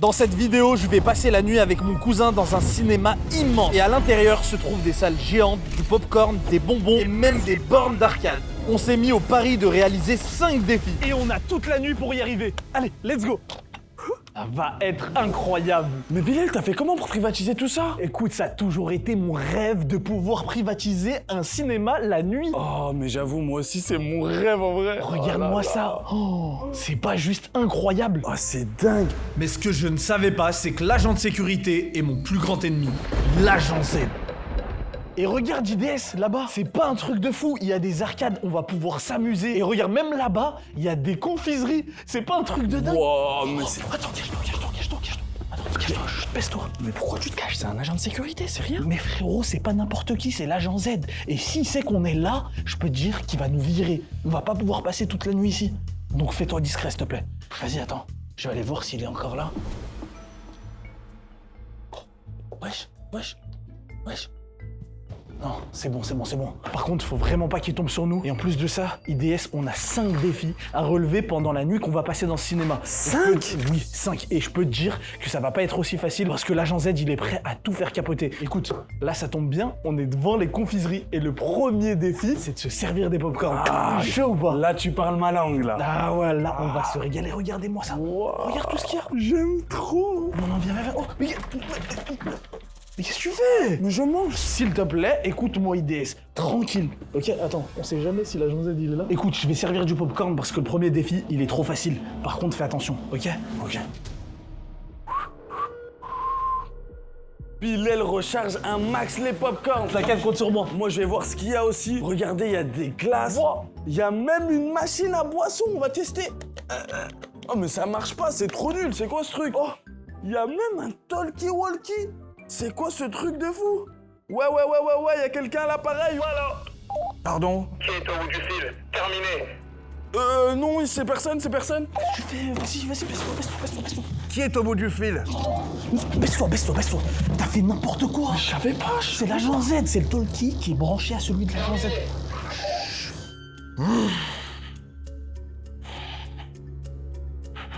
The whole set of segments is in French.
Dans cette vidéo, je vais passer la nuit avec mon cousin dans un cinéma immense. Et à l'intérieur se trouvent des salles géantes, du popcorn, des bonbons et même des bornes d'arcade. On s'est mis au pari de réaliser 5 défis. Et on a toute la nuit pour y arriver. Allez, let's go. Ça va être incroyable. Mais Bilal, t'as fait comment pour privatiser tout ça? Écoute, ça a toujours été mon rêve de pouvoir privatiser un cinéma la nuit. Oh, mais j'avoue, moi aussi, c'est mon rêve en vrai. Regarde-moi ça. Oh, c'est pas juste incroyable. Oh, c'est dingue. Mais ce que je ne savais pas, c'est que l'agent de sécurité est mon plus grand ennemi, l'agent Z. Et regarde IDS, là-bas, c'est pas un truc de fou, il y a des arcades, on va pouvoir s'amuser. Et regarde, même là-bas, il y a des confiseries, c'est pas un truc de dingue. Wow, mais c'est... Attends, cache-toi. Attends, cache-toi, baisse-toi. Mais pourquoi tu te caches? C'est un agent de sécurité, c'est rien. Mais frérot, c'est pas n'importe qui, c'est l'agent Z. Et s'il sait qu'on est là, je peux te dire qu'il va nous virer. On va pas pouvoir passer toute la nuit ici. Donc fais-toi discret, s'il te plaît. Vas-y, attends, je vais aller voir s'il est encore là. Wesh. Non, c'est bon. Par contre, faut vraiment pas qu'il tombe sur nous. Et en plus de ça, IDS, on a 5 défis à relever pendant la nuit qu'on va passer dans ce cinéma. 5? Oui, 5. Et je peux te dire que ça va pas être aussi facile parce que l'agent Z, il est prêt à tout faire capoter. Écoute, là, ça tombe bien, on est devant les confiseries. Et le premier défi, c'est de se servir des popcorns. Ah, chaud ou pas? Là, tu parles ma langue, là. Ah ouais, là, on va se régaler. Regardez-moi ça. Wow. Regarde tout ce qu'il y a. J'aime trop. Non, viens. Oh, mais qu'est-ce que tu fais? Mais je mange. S'il te plaît, écoute-moi IDS, tranquille. Ok, attends, on sait jamais si l'agent Z il est là. Écoute, je vais servir du popcorn parce que le premier défi, il est trop facile. Par contre, fais attention, ok? Ok. Bilal recharge un max les popcorns. T'inquiète, compte sur moi. Moi, je vais voir ce qu'il y a aussi. Regardez, il y a des glaces. Il y a même une machine à boisson. On va tester. Oh, mais ça marche pas. C'est trop nul. C'est quoi ce truc? Oh, il y a même un talkie-walkie. C'est quoi ce truc de fou? Ouais, il y a quelqu'un à l'appareil. Voilà. Pardon? Qui est au bout du fil? Terminé. Non, c'est personne. Tu fais, vas-y, baisse-toi. Qui est au bout du fil? Baisse-toi. T'as fait n'importe quoi. Je savais pas. C'est l'agent Z, c'est le talkie qui est branché à celui de l'agent Z.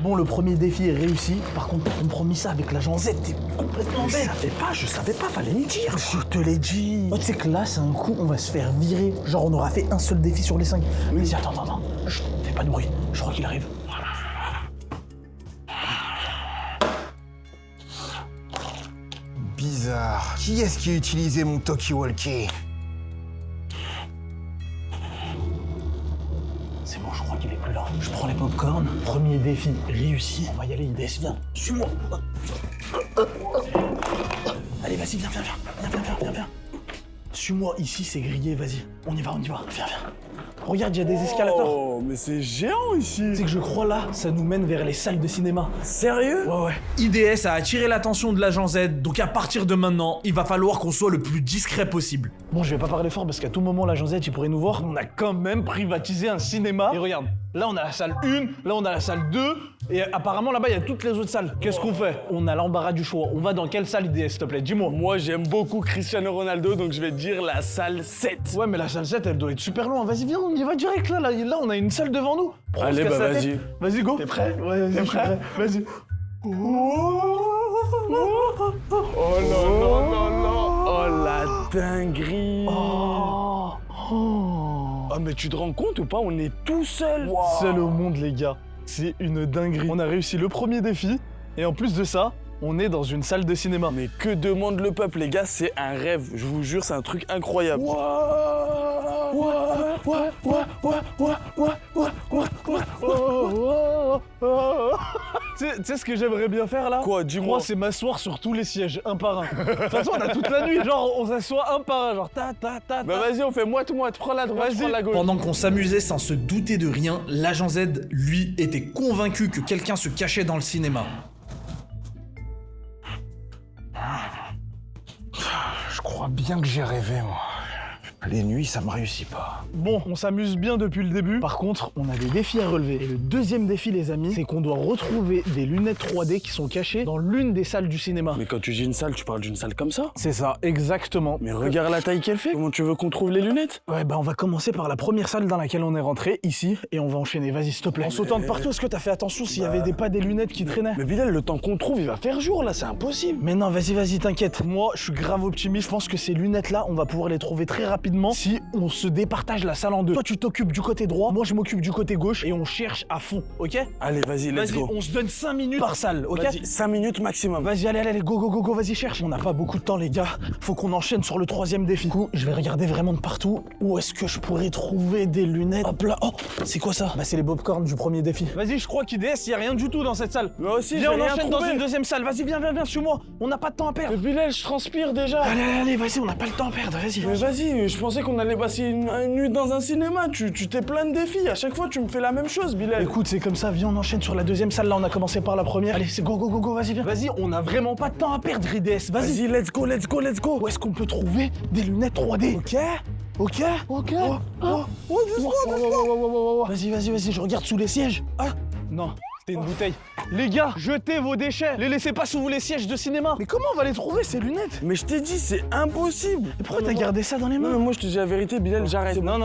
Bon, le premier défi est réussi. Par contre, t'as compromis ça avec l'agent Z, t'es complètement bête. Je savais pas, fallait me dire. Je te l'ai dit. Oh, tu sais que là, c'est un coup, on va se faire virer. Genre, on aura fait un seul défi sur les 5. Vas-y, attends. Chut, fais pas de bruit. Je crois qu'il arrive. Bizarre. Qui est-ce qui a utilisé mon talkie-walkie? C'est bon, je crois qu'il est plus là. Je prends les popcorn. Premier défi réussi. On va y aller, IDS, viens. Suis-moi. Allez, vas-y, viens. Suis-moi, ici, c'est grillé, vas-y. On y va. Viens. Regarde, il y a des escalators. Oh, mais c'est géant ici. Tu sais que je crois là, ça nous mène vers les salles de cinéma. Sérieux? Ouais. IDS a attiré l'attention de l'agent Z, donc à partir de maintenant, il va falloir qu'on soit le plus discret possible. Bon, je vais pas parler fort parce qu'à tout moment, l'agent Z, il pourrait nous voir. On a quand même privatisé un cinéma. Et regarde, là, on a la salle 1, là, on a la salle 2, et apparemment, là-bas, il y a toutes les autres salles. Qu'est-ce qu'on fait? On a l'embarras du choix. On va dans quelle salle, IDS, s'il te plaît? Dis-moi. Moi, j'aime beaucoup Cristiano Ronaldo, donc je vais te dire la salle 7. Ouais, mais la salle 7, elle doit être super loin. Vas-y, viens, on y va direct, là, on a une salle devant nous. Prends, Allez, on se casse bah, la vas-y. tête. Vas-y, go. T'es prêt? Ouais, vas-y, je suis prêt. Vas-y. Oh non. Oh la dinguerie. Ah, mais tu te rends compte ou pas? On est tout seul. Seul au monde, les gars. C'est une dinguerie. On a réussi le premier défi, et en plus de ça, on est dans une salle de cinéma. Mais que demande le peuple, les gars? C'est un rêve. Je vous jure, c'est un truc incroyable. Tu sais ce que j'aimerais bien faire là? Quoi, dis-moi. Moi, c'est m'asseoir sur tous les sièges, un par un. De toute façon, on a toute la nuit, genre on s'assoit un par un, genre ta. Bah vas-y, on fait moite-moite. Prends la droite, je prends la gauche. Pendant qu'on s'amusait sans se douter de rien, l'agent Z, lui, était convaincu que quelqu'un se cachait dans le cinéma. Je crois bien que j'ai rêvé, moi. Les nuits, ça me réussit pas. Bon, on s'amuse bien depuis le début. Par contre, on a des défis à relever. Et le deuxième défi, les amis, c'est qu'on doit retrouver des lunettes 3D qui sont cachées dans l'une des salles du cinéma. Mais quand tu dis une salle, tu parles d'une salle comme ça? C'est ça, exactement. Mais regarde la taille qu'elle fait. Comment tu veux qu'on trouve les lunettes? Ouais, bah on va commencer par la première salle dans laquelle on est rentré, ici, et on va enchaîner. Vas-y, s'il te plaît. En sautant de partout, est-ce que t'as fait attention s'il y avait pas des lunettes qui traînaient? Mais Bilal, le temps qu'on trouve, il va faire jour là, c'est impossible. Mais non, vas-y, t'inquiète. Moi, je suis grave optimiste. Je pense que ces lunettes-là, on va pouvoir les trouver très rapidement si on se départage la salle en deux. Toi, tu t'occupes du côté droit, moi, je m'occupe du côté gauche, et on cherche à fond, ok? Allez, vas-y, let's go. On se donne 5 minutes par salle, ok? Vas-y, 5 minutes maximum. Vas-y, allez, go, vas-y, cherche. On n'a pas beaucoup de temps, les gars. Faut qu'on enchaîne sur le troisième défi. Du coup, je vais regarder vraiment de partout. Où est-ce que je pourrais trouver des lunettes? Hop là, oh, c'est quoi ça? Bah, c'est les popcorn du premier défi. Vas-y, je crois qu'IDS, y a rien du tout dans cette salle. Moi aussi, Viens, j'ai on rien enchaîne dans trouvé. une deuxième salle. Vas-y, viens, suis-moi. On n'a pas de temps à perdre. Mais Bilal, je transpire déjà. Allez, vas-y, on n'a pas le temps à perdre, vas-y. Mais vas-y, je pensais qu'on allait passer une nuit dans un cinéma. Tu t'es plein de défis. À chaque fois, tu me fais la même chose, Bilal. Écoute, c'est comme ça, viens, on enchaîne sur la deuxième salle. Là, on a commencé par la première. Allez, c'est go, vas-y, viens. Vas-y, on a vraiment pas de temps à perdre, IDS. Vas-y. Vas-y, let's go. Où est-ce qu'on peut trouver des lunettes 3D? Ok. Vas-y, je regarde sous les sièges. Ah, non. C'était une bouteille. Les gars, jetez vos déchets. Les laissez pas sous les sièges de cinéma. Mais comment on va les trouver, ces lunettes? Mais je t'ai dit, c'est impossible. Mais pourquoi t'as gardé ça dans les mains? Non, mais moi, je te dis la vérité, Bilal, j'arrête. Non,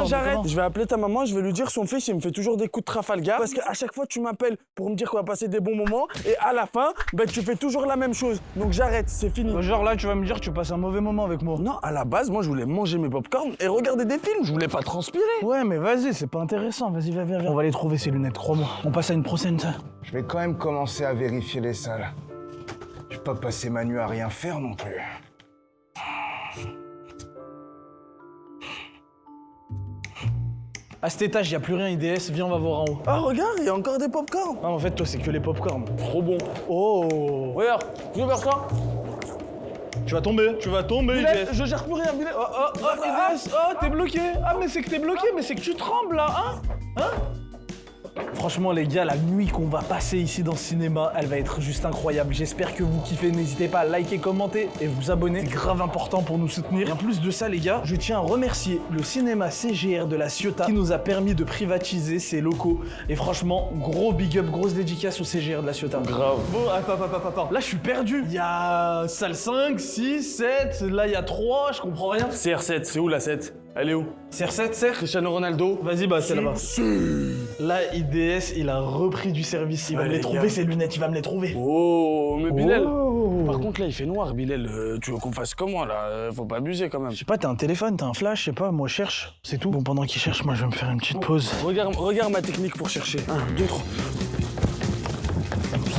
j'arrête. comment? Je vais appeler ta maman, je vais lui dire son fils, il me fait toujours des coups de Trafalgar. Parce qu'à chaque fois, tu m'appelles pour me dire qu'on va passer des bons moments. Et à la fin, ben, tu fais toujours la même chose. Donc j'arrête, c'est fini. Genre là, tu vas me dire que tu passes un mauvais moment avec moi. Non, à la base, moi, je voulais manger mes popcorn et regarder des films. Je voulais pas transpirer. Ouais, mais vas-y, c'est pas intéressant. Vas-y, viens. On va les trouver, ces lunettes, crois-moi. On passe à une prochaine salle. Je vais quand même commencer à vérifier les salles. Je vais pas passer ma nuit à rien faire non plus. À cet étage, y a plus rien, IDS. Viens, on va voir en haut. Ah, regarde, il y a encore des popcorn. Ah, en fait, toi, c'est que les popcorn. Trop bon. Oh. Regarde, je vais vers toi. Tu vas tomber, Bilal, IDS. je gère plus rien, Bilal. IDS, t'es bloqué. Ah, mais c'est que t'es bloqué, mais c'est que tu trembles, là, hein? Franchement, les gars, la nuit qu'on va passer ici dans ce cinéma, elle va être juste incroyable. J'espère que vous kiffez. N'hésitez pas à liker, commenter et vous abonner. C'est grave important pour nous soutenir. Et en plus de ça, les gars, je tiens à remercier le cinéma CGR de la Ciotat qui nous a permis de privatiser ces locaux. Et franchement, gros big up, grosse dédicace au CGR de la Ciotat. Grave. Bon, attends. Là, je suis perdu. Il y a salle 5, 6, 7. Là, il y a 3. Je comprends rien. CR7, c'est où la 7? Elle est où? CR7, CR. Cristiano Ronaldo. Vas-y, bah, c'est là-bas. Là, IDS, il a repris du service. Il va me les les trouver, gars. ces lunettes, il va me les trouver. Oh, mais Bilal. Oh. Par contre, là, il fait noir, Bilal. Tu veux qu'on fasse comment, là? Faut pas abuser, quand même. Je sais pas, t'as un téléphone, t'as un flash, je sais pas, moi je cherche, c'est tout. Bon, pendant qu'il cherche, moi je vais me faire une petite pause. Regarde ma technique pour chercher. 1, 2, 3.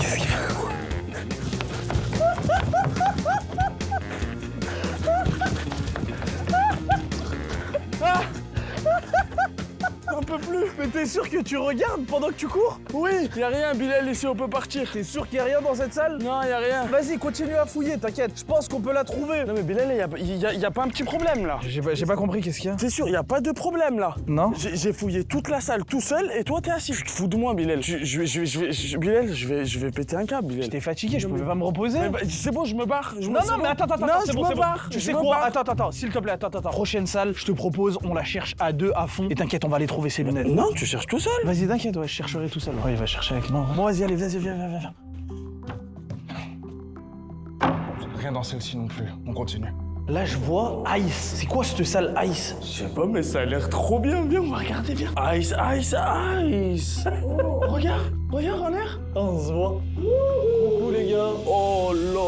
Qu'est-ce qu'il fait? Un peu plus. Mais t'es sûr que tu regardes pendant que tu cours? Oui, y a rien, Bilal, ici, on peut partir. T'es sûr qu'il y a rien dans cette salle? Non, y a rien. Vas-y, continue à fouiller, t'inquiète. Je pense qu'on peut la trouver. Non, mais Bilal, y a pas un petit problème, là. J'ai pas compris, qu'est-ce qu'il y a? C'est sûr, y a pas de problème, là. Non? J'ai fouillé toute la salle tout seul et toi, t'es assis. Tu te fous de moi, Bilal. Bilal, je vais péter un câble, Bilal. J'étais fatigué, je pouvais pas me reposer. Mais bah, c'est bon, je me barre. Non, mais attends, Non, c'est je bon, me c'est bon. barre. Tu je sais me quoi? barre. Attends, s'il te plaît, attends. Prochaine salle, je te propose, on la cherche à deux à fond. Et t'inquiète, on va aller trouver ces lunettes. Non, tu cherches tout seul. Vas-y, t'inquiète, ouais, je chercherai tout seul. Ouais, il va chercher avec moi. Bon, vas-y, allez, viens. Rien dans celle-ci non plus. On continue. Là, je vois Ice. C'est quoi cette salle Ice? Je sais pas, mais ça a l'air trop bien. Viens, on va regarder, viens. Ice. Oh, regarde en l'air. On se voit. Coucou, les gars. Oh là.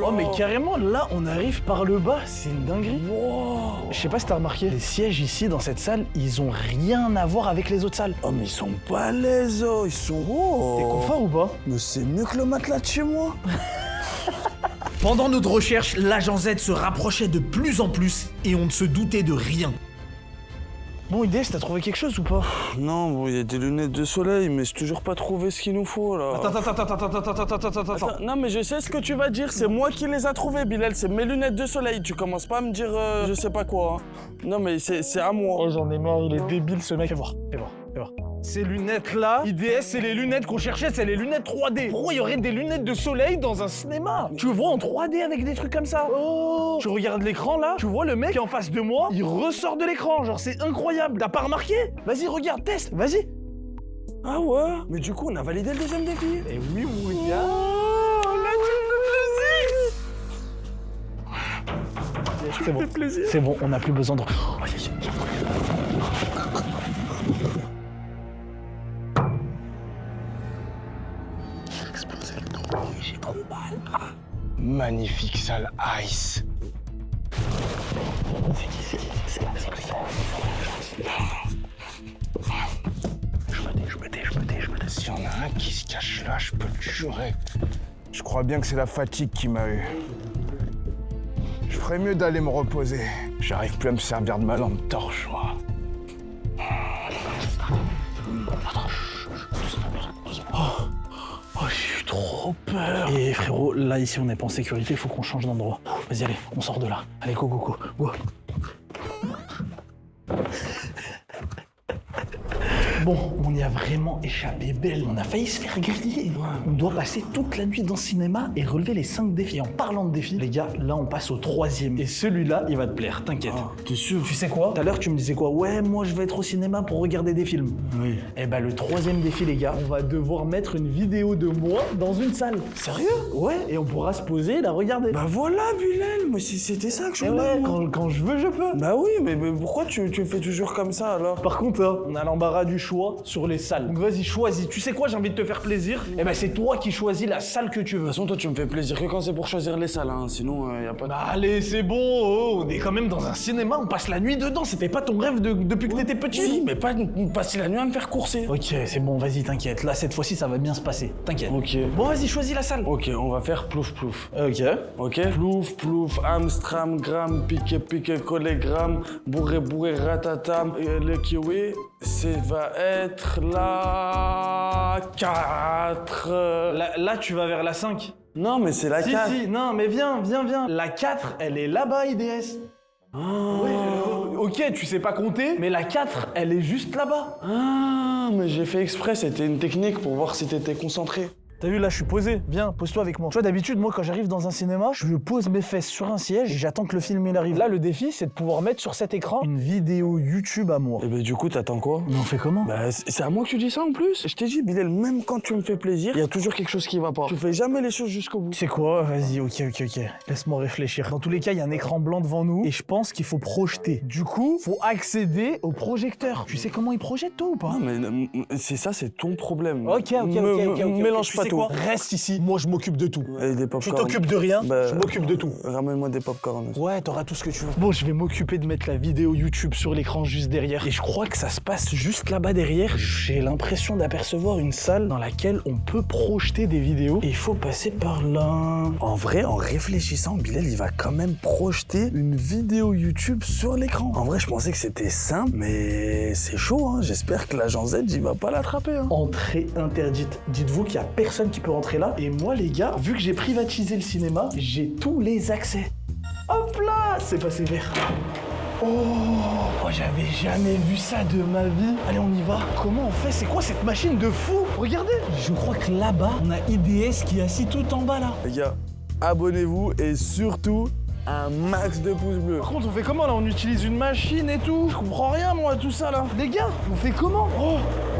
Oh, mais carrément, là, on arrive par le bas. C'est une dinguerie. Wow. Je sais pas si t'as remarqué, les sièges ici, dans cette salle, ils ont rien à voir avec les autres salles. Oh, mais ils sont balèzes, oh. Ils sont... Oh. T'es confort ou pas? Mais c'est mieux que le matelas de chez moi. Pendant notre recherche, l'agent Z se rapprochait de plus en plus et on ne se doutait de rien. Bon, IDS, t'as trouvé quelque chose ou pas? Non, bon, il y a des lunettes de soleil, mais j'ai toujours pas trouvé ce qu'il nous faut, là. Attends. Non, mais je sais ce que tu vas dire. C'est moi qui les a trouvées, Bilal. C'est mes lunettes de soleil. Tu commences pas à me dire je sais pas quoi. Hein. Non, mais c'est à moi. Oh, j'en ai marre, il est débile, ce mec. Fais voir. Ces lunettes-là, IDS, c'est les lunettes qu'on cherchait, c'est les lunettes 3D. Pourquoi il y aurait des lunettes de soleil dans un cinéma? Tu vois en 3D avec des trucs comme ça? Oh! Tu regardes l'écran là, tu vois le mec qui est en face de moi, il ressort de l'écran, genre c'est incroyable. T'as pas remarqué? Vas-y, regarde, teste, vas-y. Ah ouais? Mais du coup, on a validé le deuxième défi. Et oui, regarde. C'est bon. C'est bon, on n'a plus besoin de... Magnifique salle Ice. S'il y en a un qui se cache là, je peux le jurer. Je crois bien que c'est la fatigue qui m'a eu. Je ferais mieux d'aller me reposer. J'arrive plus à me servir de ma lampe torche, moi. Oh, j'ai eu trop peur. Et frérot, là, ici, on n'est pas en sécurité, il faut qu'on change d'endroit. Vas-y, allez, on sort de là. Allez, go, go, go, go. Bon, on y a vraiment échappé belle. On a failli se faire griller. On doit passer toute la nuit dans le cinéma et relever les 5 défis. Et en parlant de défis, les gars, là, on passe au 3e. Et celui-là, il va te plaire, t'inquiète. T'es sûr? Tu sais quoi? Tout à l'heure, tu me disais quoi? Ouais, moi, je vais être au cinéma pour regarder des films. Oui. Eh ben, le 3e défi, les gars, on va devoir mettre une vidéo de moi dans une salle. Sérieux? Ouais, et on pourra se poser et la regarder. Bah voilà, Bilal, moi c'était ça que je Eh voulais. ouais, moi. quand je veux, je peux. Bah oui, mais pourquoi tu fais toujours comme ça alors? Par contre, hein, on a l'embarras du choix sur les salles. Donc vas-y, choisis. Tu sais quoi, j'ai envie de te faire plaisir. Eh ben, c'est toi qui choisis la salle que tu veux. De toute façon, toi, tu me fais plaisir que quand c'est pour choisir les salles, hein. Sinon, y a pas de... Bah allez, c'est bon, oh, on est quand même dans un cinéma, on passe la nuit dedans. C'était pas ton rêve depuis que t'étais petit? Si, mais pas passer la nuit à me faire courser. Ok, c'est bon, vas-y, t'inquiète. Là, cette fois-ci, ça va bien se passer. T'inquiète. Ok. Bon, vas-y, choisis la salle. Ok, on va faire plouf plouf. Ok. Ok? Plouf plouf, Amstram, gramme, piqué piqué, collégramme, bourré bourré, ratatam. Et le kiwi, va être la 4. Là, tu vas vers la 5. Non, mais c'est la 4. Si, non, mais viens. La 4, elle est là-bas, IDS. Ouais, ok, tu sais pas compter, mais la 4, elle est juste là-bas. Ah, mais j'ai fait exprès, c'était une technique pour voir si t'étais concentré. T'as vu, là, je suis posé. Viens, pose-toi avec moi. Tu vois, d'habitude, moi, quand j'arrive dans un cinéma, je pose mes fesses sur un siège et j'attends que le film il arrive. Là, le défi, c'est de pouvoir mettre sur cet écran une vidéo YouTube à moi. Et bah du coup, t'attends quoi? Mais on fait comment? Bah c'est à moi que tu dis ça en plus. Je t'ai dit, Bilal, même quand tu me fais plaisir, il y a toujours quelque chose qui va pas. Tu fais jamais les choses jusqu'au bout. C'est quoi? Vas-y, ok. Laisse-moi réfléchir. Dans tous les cas, il y a un écran blanc devant nous et je pense qu'il faut projeter. Du coup, faut accéder au projecteur. Tu sais comment il projette, toi, ou pas? Non, mais c'est ça, c'est ton problème. Ok. Mélange Tu pas sais tout. quoi? Reste ici. Moi, je m'occupe de tout. Et des Tu popcorn. t'occupes de rien, Bah, je m'occupe de tout. Ramène-moi des popcorn. Ouais, t'auras tout ce que tu veux. Bon, je vais m'occuper de mettre la vidéo YouTube sur l'écran juste derrière. Et je crois que ça se passe juste là-bas derrière. J'ai l'impression d'apercevoir une salle dans laquelle on peut projeter des vidéos. Et il faut passer par là. En vrai, en réfléchissant, Bilal, il va quand même projeter une vidéo YouTube sur l'écran. En vrai, je pensais que c'était simple, mais c'est chaud, hein. J'espère que l'agent Z, il va pas l'attraper, hein. Entrée interdite. Dites-vous qu'il y a personne qui peut rentrer là. Et moi, les gars, vu que j'ai privatisé le cinéma, j'ai tous les accès. Hop là, c'est passé vert. Oh, j'avais jamais vu ça de ma vie. Allez, on y va. Comment on fait? C'est quoi cette machine de fou? Regardez. Je crois que là-bas, on a IDS qui est assis tout en bas là. Les gars, abonnez-vous et surtout, un max de pouces bleus. Par contre, on fait comment là? On utilise une machine et tout? Je comprends rien moi à tout ça là. Les gars, on fait comment? Oh,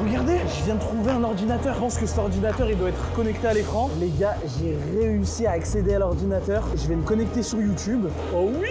regardez, je viens de trouver un ordinateur. Je pense que cet ordinateur, il doit être connecté à l'écran. Les gars, j'ai réussi à accéder à l'ordinateur. Je vais me connecter sur YouTube. Oh oui!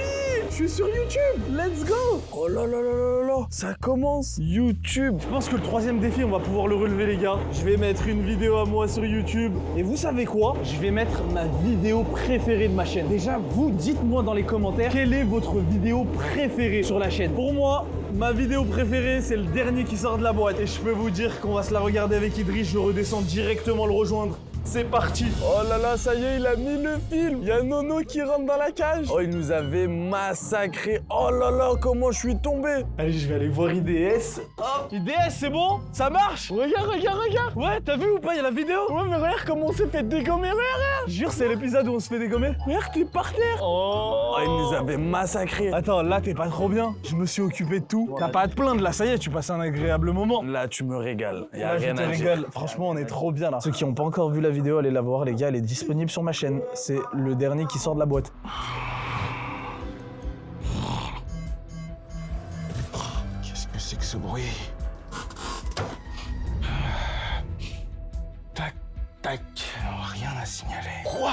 Je suis sur YouTube! Let's go! Oh là là là là là, ça commence YouTube. Je pense que le 3e défi, on va pouvoir le relever, les gars. Je vais mettre une vidéo à moi sur YouTube. Et vous savez quoi? Je vais mettre ma vidéo préférée de ma chaîne. Déjà, vous, dites-moi dans les commentaires quelle est votre vidéo préférée sur la chaîne. Pour moi, ma vidéo préférée, c'est le dernier qui sort de la boîte. Et je peux vous dire qu'on va se la regarder avec Idriss. Je redescends directement le rejoindre. C'est parti. Oh là là, ça y est, il a mis le film. Il y a Nono qui rentre dans la cage. Oh, il nous avait massacré. Oh là là, comment je suis tombé. Allez, je vais aller voir IDS. Hop, IDS, c'est bon? Ça marche? Regarde, regarde, regarde. Ouais, t'as vu ou pas? Il y a la vidéo? Ouais, mais regarde comment on s'est fait dégommer. Regarde. Jure, c'est l'épisode où on se fait dégommer. Regarde, t'es par terre. Oh. Oh, il nous avait massacré. Attends, là, t'es pas trop bien. Je me suis occupé de tout. T'as pas à te plaindre, là, ça y est, tu passes un agréable moment. Là, tu me régales. Y a Là, je rien te à dire. régale. Franchement, on est trop bien là. Ceux qui n'ont pas encore vu la vidéo, allez la voir, les gars. Elle est disponible sur ma chaîne. C'est le dernier qui sort de la boîte. Qu'est-ce que c'est que ce bruit? Tac, tac. Rien à signaler. Quoi?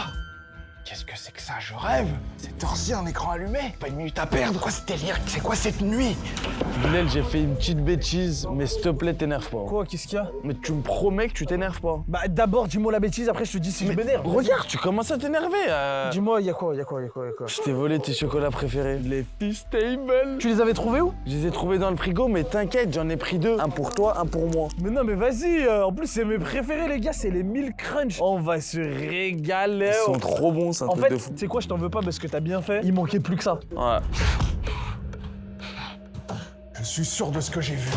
Qu'est-ce que c'est que ça? Je rêve? C'est torsi, un écran allumé. Pas une minute à perdre. Quoi ce délire? C'est quoi cette nuit? Bilal, j'ai fait une petite bêtise, mais s'il te plaît, t'énerve pas. Quoi? Qu'est-ce qu'il y a? Mais tu me promets que tu t'énerves pas. Bah, d'abord, dis-moi la bêtise, après, je te dis si je m'énerve. Regarde, tu commences à t'énerver. Dis-moi, il y a quoi? Je t'ai volé tes chocolats préférés. Les Feastables. Tu les avais trouvés où? Je les ai trouvés dans le frigo, mais t'inquiète, j'en ai pris 2. Un pour toi, un pour moi. Mais non, mais vas-y. En plus, c'est mes préférés, les gars. C'est les Milk Crunch. On va se régaler. Ils sont trop bons, c'est un En truc fait, de tu fou. sais quoi, je t'en veux pas parce que t'as bien fait. Il manquait plus que ça. Ouais. Je suis sûr de ce que j'ai vu.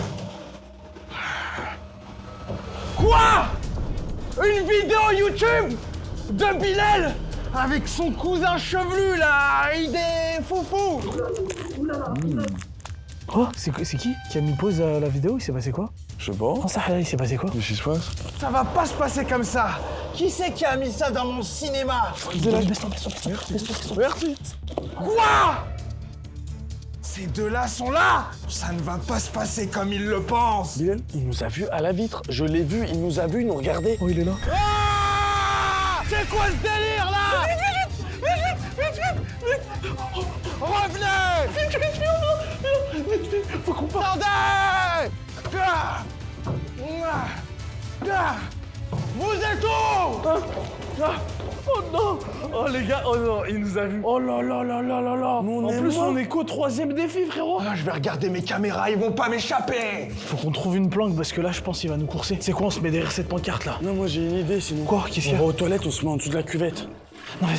Quoi? Une vidéo YouTube de Bilal avec son cousin chevelu là, il est foufou. Oh, c'est qui a mis pause à la vidéo? Il s'est passé quoi? Je sais pas. Non, ça, il s'est passé quoi? Qu'est-ce qui se passe? Ça va pas se passer comme ça. Qui c'est qui a mis ça dans mon cinéma? Merci. Quoi? Ces deux-là sont là. Ça ne va pas se passer comme ils le pensent. Bilal, il nous a vus à la vitre. Je l'ai vu, il nous a vus, il nous regardait. Oh, il est là. Ah! C'est quoi ce délire là? Revenez! Faut qu'on parte. Attendez! Ah! Ah! Vous êtes où? Oh non. Oh les gars, oh non, il nous a vus. Oh là là là là là là. En plus, on est qu'au 3e défi, frérot. Ah, je vais regarder mes caméras, ils vont pas m'échapper. Faut qu'on trouve une planque parce que là, je pense qu'il va nous courser. C'est quoi, on se met derrière cette pancarte là? Non, moi j'ai une idée sinon. Quoi? Qu'est-ce qu'il y On a? va aux toilettes, on se met en dessous de la cuvette. Non, vas-y,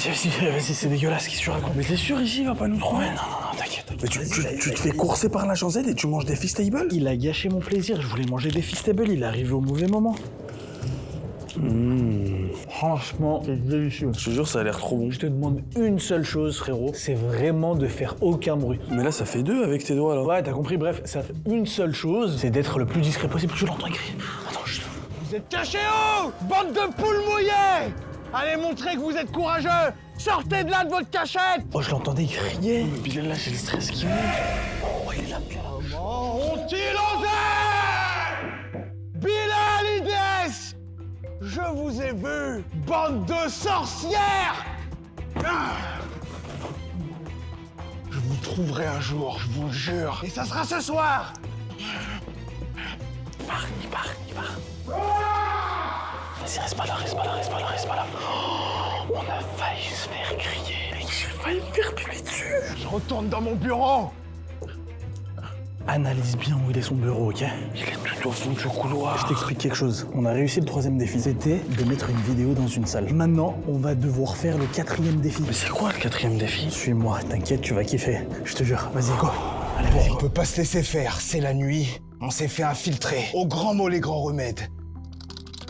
c'est dégueulasse, qu'est-ce que tu racontes? Mais t'es sûr ici, il va pas nous trouver? Non, t'inquiète. Mais tu te fais courser par la Z et tu manges des Feastables? Il a gâché mon plaisir, je voulais manger des Feastables, il est arrivé au mauvais moment. Franchement, c'est délicieux. Je te jure, ça a l'air trop bon. Je te demande une seule chose, frérot, c'est vraiment de faire aucun bruit. Mais là, ça fait 2 avec tes doigts là. Ouais, t'as compris, bref, ça fait une seule chose, c'est d'être le plus discret possible. Je l'entends crier. Attends, Vous êtes cachés où? Bande de poules mouillées! Allez montrer que vous êtes courageux! Sortez de là de votre cachette! Oh, je l'entendais crier. Mais Bilal, là, j'ai le stress qui monte. Oh, il est là. Ont-ils osé? Bilal IDS! Je vous ai vu, bande de sorcières! Ah! Je vous trouverai un jour, je vous le jure. Et ça sera ce soir! Il part. Vas-y, reste pas là. Oh, on a failli se faire crier. J'ai failli me faire pipi dessus. Je retourne dans mon bureau! Analyse bien où il est son bureau, ok? Il est tout au fond du couloir. Je t'explique quelque chose. On a réussi le 3e défi. C'était de mettre une vidéo dans une salle. Maintenant, on va devoir faire le 4e défi. Mais c'est quoi le 4e défi? Suis-moi, t'inquiète, tu vas kiffer. Je te jure. Vas-y, go. Allez, vas-y. On peut pas se laisser faire, c'est la nuit. On s'est fait infiltrer. Au grand mot, les grands remèdes.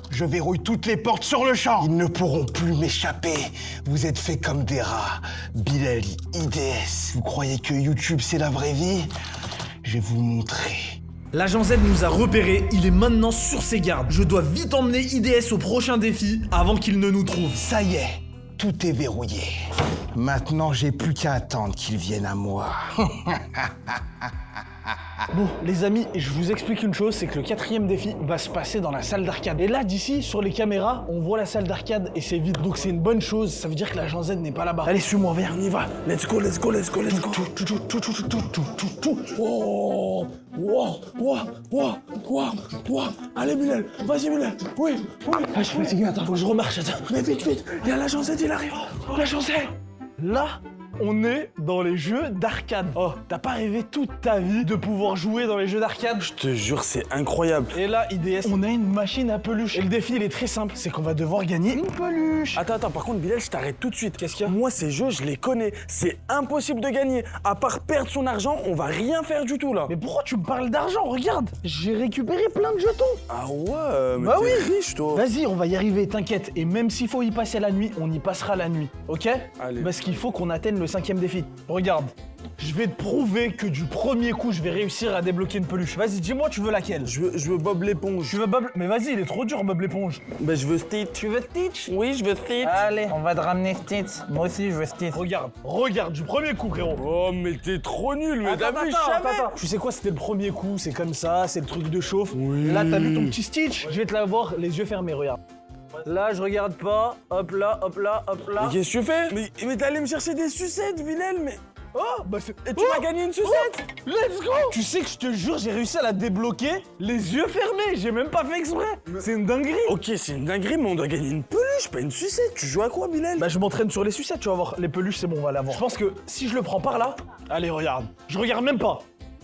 Je verrouille toutes les portes sur le champ. Ils ne pourront plus m'échapper. Vous êtes faits comme des rats. Bilal IDS. Vous croyez que YouTube, c'est la vraie vie? Je vais vous montrer. L'agent Z nous a repérés, il est maintenant sur ses gardes. Je dois vite emmener IDS au prochain défi avant qu'il ne nous trouve. Ça y est, tout est verrouillé. Maintenant, j'ai plus qu'à attendre qu'ils viennent à moi. Bon, les amis, je vous explique une chose, c'est que le 4e défi va se passer dans la salle d'arcade. Et là, d'ici, sur les caméras, on voit la salle d'arcade et c'est vide. Donc c'est une bonne chose, ça veut dire que l'agent Z n'est pas là-bas. Allez, suis-moi, viens. On y va. Let's go. Oh, wow. Allez, Bilal. Vas-y, Bilal. Oui. Ah, je suis fatigué, attends, faut que je remarche, attends. Mais vite. Il y a l'agent Z, il arrive. L'agent Z. Là? On est dans les jeux d'arcade. Oh, t'as pas rêvé toute ta vie de pouvoir jouer dans les jeux d'arcade? Je te jure, c'est incroyable. Et là, IDS, on a une machine à peluche. Et le défi, il est très simple. C'est qu'on va devoir gagner une peluche. Attends, par contre, Bilal, je t'arrête tout de suite. Qu'est-ce qu'il y a? Moi, ces jeux, je les connais. C'est impossible de gagner. À part perdre son argent, on va rien faire du tout, là. Mais pourquoi tu me parles d'argent? Regarde, j'ai récupéré plein de jetons. Ah ouais, mais Bah t'es oui. riche, toi. Vas-y, on va y arriver, t'inquiète. Et même s'il faut y passer la nuit, on y passera la nuit, ok? Allez. Parce qu'il faut qu'on atteigne le 5e défi. Regarde, je vais te prouver que du premier coup, je vais réussir à débloquer une peluche. Vas-y, dis-moi, tu veux laquelle? Je veux Bob l'éponge. Tu veux Bob? Mais vas-y, il est trop dur, Bob l'éponge. Bah, je veux Stitch. Tu veux Stitch? Oui, je veux Stitch. Allez, on va te ramener Stitch. Moi aussi, je veux Stitch. Regarde, du premier coup, frérot. Oh, mais t'es trop nul, mais t'as vu, jamais. Tu sais quoi, c'était le premier coup, c'est comme ça, c'est le truc de chauffe. Oui. Là, t'as vu ton petit Stitch? Je vais te l'avoir les yeux fermés, regarde. Là, je regarde pas. Hop là, hop là, hop là. Mais qu'est-ce que tu fais? Mais t'es allé me chercher des sucettes, Bilal, mais... Oh, bah c'est... Et tu m'as gagné une sucette? Let's go! Tu sais que je te jure, j'ai réussi à la débloquer les yeux fermés. J'ai même pas fait exprès. C'est une dinguerie. Ok, c'est une dinguerie, mais on doit gagner une peluche, pas une sucette. Tu joues à quoi, Bilal? Bah, je m'entraîne sur les sucettes, tu vas voir. Les peluches, c'est bon, on va l'avoir. Je pense que si je le prends par là... Allez, regarde. Je regarde même pas.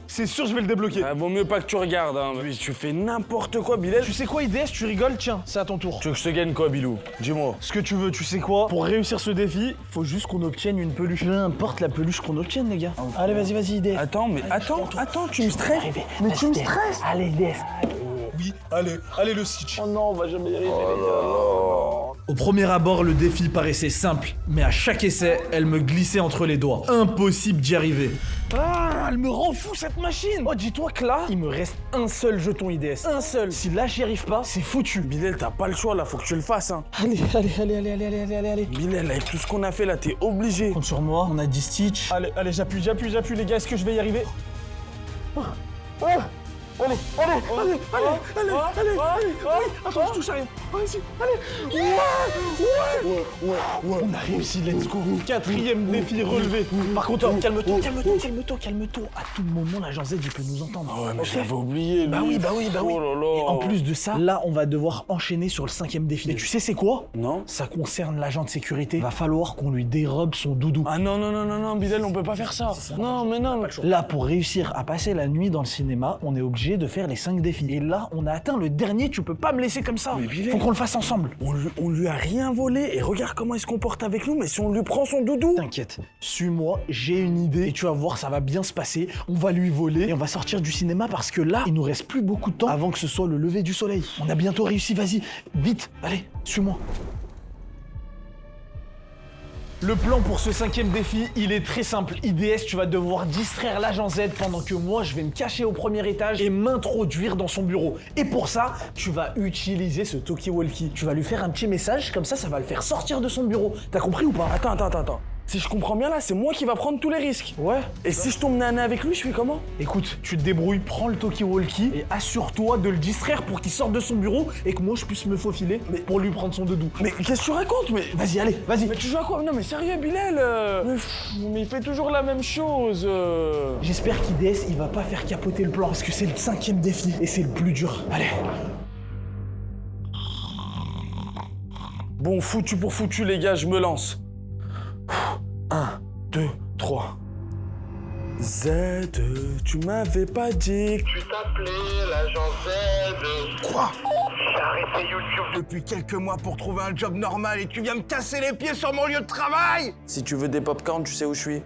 C'est sûr, je vais le débloquer. Ah, vaut mieux pas que tu regardes, hein. Mais tu fais n'importe quoi, Bilal. Tu sais quoi, IDS, tu rigoles? Tiens, c'est à ton tour. Tu veux que je te gagne quoi, Bilou? Dis-moi. Ce que tu veux, tu sais quoi? Pour réussir ce défi, faut juste qu'on obtienne une peluche. Peu importe la peluche qu'on obtienne, les gars. Allez, vas-y, IDS. Attends, mais attends, tu me stresses. Mais tu me stresses. Allez, IDS. Oui, allez le Stitch. Oh non, on va jamais y arriver, les gars. Au premier abord, le défi paraissait simple, mais à chaque essai, elle me glissait entre les doigts. Impossible d'y arriver. Ah, elle me rend fou cette machine. Oh, dis-toi que là, il me reste un seul jeton IDS. Un seul. Si là, j'y arrive pas, c'est foutu. Bilal, t'as pas le choix, là, faut que tu le fasses, hein. Allez. Bilal, avec tout ce qu'on a fait, là, t'es obligé. Compte sur moi, on a 10 Stitch. Allez, j'appuie, les gars, est-ce que je vais y arriver? Allez, attends, je touche à rien. Vas-y, allez. Ouais. On a réussi, let's go. 4e défi relevé. Par contre, calme-toi. À tout moment, l'agent Z, il peut nous entendre. Ouais, mais je l'avais oublié, lui. Bah oui. Oh là là. Et en plus de ça, là, on va devoir enchaîner sur le 5e défi. Et tu sais, c'est quoi? Non. Ça concerne l'agent de sécurité. Va falloir qu'on lui dérobe son doudou. Ah non, Bilal, on peut pas faire ça. Non, mais non. Là, pour réussir à passer la nuit dans le cinéma, on est obligé de faire les 5 défis. Et là, on a atteint le dernier, tu peux pas me laisser comme ça. Mais Bilal, faut qu'on le fasse ensemble. On lui a rien volé et regarde comment il se comporte avec nous, mais si on lui prend son doudou. T'inquiète, suis-moi, j'ai une idée et tu vas voir, ça va bien se passer. On va lui voler et on va sortir du cinéma parce que là, il nous reste plus beaucoup de temps avant que ce soit le lever du soleil. On a bientôt réussi, vas-y, vite, allez, suis-moi. Le plan pour ce 5e défi, il est très simple. IDS, tu vas devoir distraire l'agent Z pendant que moi, je vais me cacher au premier étage et m'introduire dans son bureau. Et pour ça, tu vas utiliser ce talkie-walkie. Tu vas lui faire un petit message, comme ça va le faire sortir de son bureau. T'as compris ou pas? Attends. Si je comprends bien là, c'est moi qui va prendre tous les risques. Ouais. Et si je tombe nez à nez avec lui, je fais comment? Écoute, tu te débrouilles, prends le talkie-walkie et assure-toi de le distraire pour qu'il sorte de son bureau et que moi je puisse me faufiler pour lui prendre son doudou. Mais qu'est-ce que tu racontes? Mais Vas-y, allez, vas-y. Mais tu joues à quoi? Non mais sérieux, Bilal, mais il fait toujours la même chose. J'espère qu'IDS, il va pas faire capoter le plan parce que c'est le 5e défi et c'est le plus dur. Allez. Bon, foutu pour foutu, les gars, je me lance. 1, 2, 3. Z, tu m'avais pas dit. Tu t'appelais l'agent Z. Quoi? J'ai arrêté YouTube. Depuis quelques mois pour trouver un job normal et tu viens me casser les pieds sur mon lieu de travail? Si tu veux des popcorn, tu sais où je suis.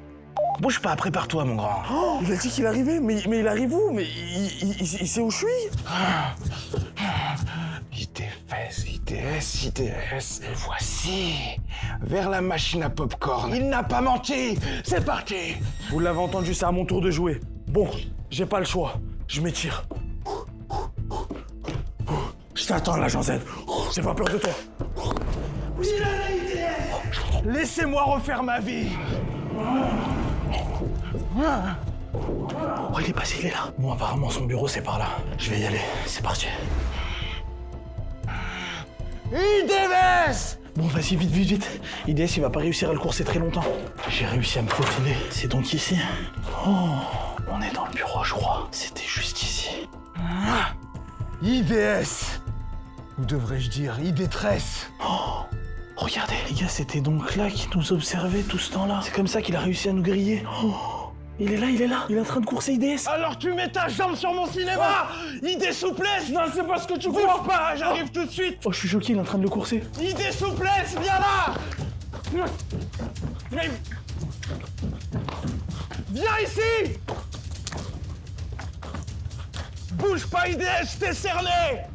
Bouge pas, prépare-toi, mon grand. Oh, il a dit qu'il arrivait, mais il arrive où? Mais il sait où je suis? IDS, et voici, vers la machine à popcorn. Il n'a pas menti. C'est parti. Vous l'avez entendu, c'est à mon tour de jouer. Bon, j'ai pas le choix. Je m'étire. Je t'attends, l'agent Z. J'ai pas peur de toi. Laissez-moi refaire ma vie. Oh, il est passé, il est là. Bon, apparemment, son bureau, c'est par là. Je vais y aller, c'est parti. IDS! Bon, vas-y, vite. IDS, il va pas réussir à le courser très longtemps. J'ai réussi à me faufiler. C'est donc ici. Oh, on est dans le bureau, je crois. C'était juste ici. IDS. Ou devrais-je dire IDS? Regardez, les gars, c'était donc là qu'il nous observait tout ce temps-là. C'est comme ça qu'il a réussi à nous griller. Oh, il est là, il est là. Il est en train de courser IDS. Alors tu mets ta jambe sur mon cinéma. Idée souplesse. Non, c'est pas ce que tu Bouge crois. pas, j'arrive tout de suite. Oh, je suis choqué, il est en train de le courser. Idée souplesse, viens là. Viens ici. Bouge pas IDS, je t'ai cerné.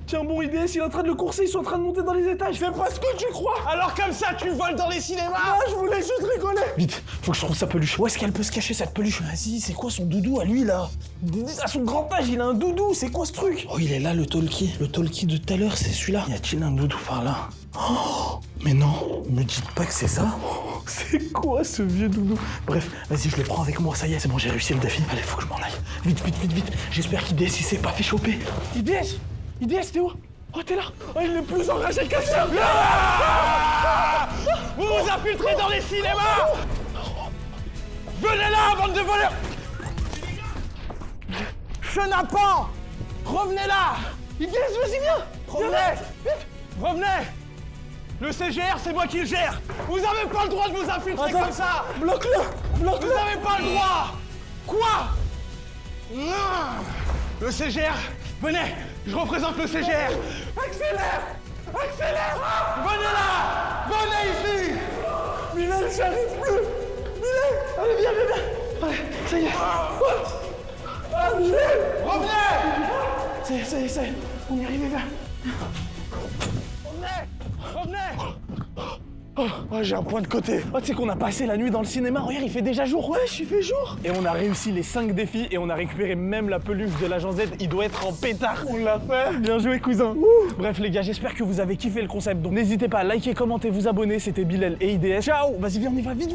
Tiens, bon, IDS, il est en train de le courser. Ils sont en train de monter dans les étages. C'est pas ce que tu crois. Alors comme ça tu voles dans les cinémas. Ah, je voulais juste rigoler. Vite, faut que je trouve sa peluche. Où est-ce qu'elle peut se cacher, cette peluche? Vas-y, c'est quoi son doudou à lui, là? À son grand âge, il a un doudou. C'est quoi ce truc? Oh, il est là, le talkie. Le talkie de tout à l'heure, c'est celui-là. Y a-t-il un doudou par là? Oh, mais non, me dites pas que c'est ça. Oh, c'est quoi ce vieux doudou? Bref, vas-y, je le prends avec moi. Ça y est, c'est bon, j'ai réussi le défi. Allez, faut que je m'en aille. Vite, vite, vite, vite. J'espère qu'IDS, il s'est pas fait choper. IDS, t'es où? Oh, t'es là. Oh, il est plus enragé que ça. Vous vous infiltrez dans les cinémas. Venez là, bande de voleurs. Chenapan, revenez là. IDS, vas-y, viens. Revenez. Revenez. Le CGR, c'est moi qui le gère. Vous avez pas le droit de vous infiltrer comme ça. Bloque-le. Vous avez pas le droit. Quoi? Le CGR, venez. Je représente le CGR. Accélère. Venez là. Venez ici. Bilal, j'arrive plus. Bilal, allez, viens. Allez, ça y est. Ah, Bilal. Revenez. Ça y est. On y arrive, viens. Revenez. Oh, j'ai un point de côté. Oh, tu sais qu'on a passé la nuit dans le cinéma. Regarde, il fait déjà jour. Ouais, il fait jour. Et on a réussi les 5 défis et on a récupéré même la peluche de l'agent Z. Il doit être en pétard. On l'a fait. Bien joué, cousin. Bref, les gars, j'espère que vous avez kiffé le concept. Donc n'hésitez pas à liker, commenter, vous abonner. C'était Bilal et IDS. Ciao. Vas-y, viens, on y va. Vite.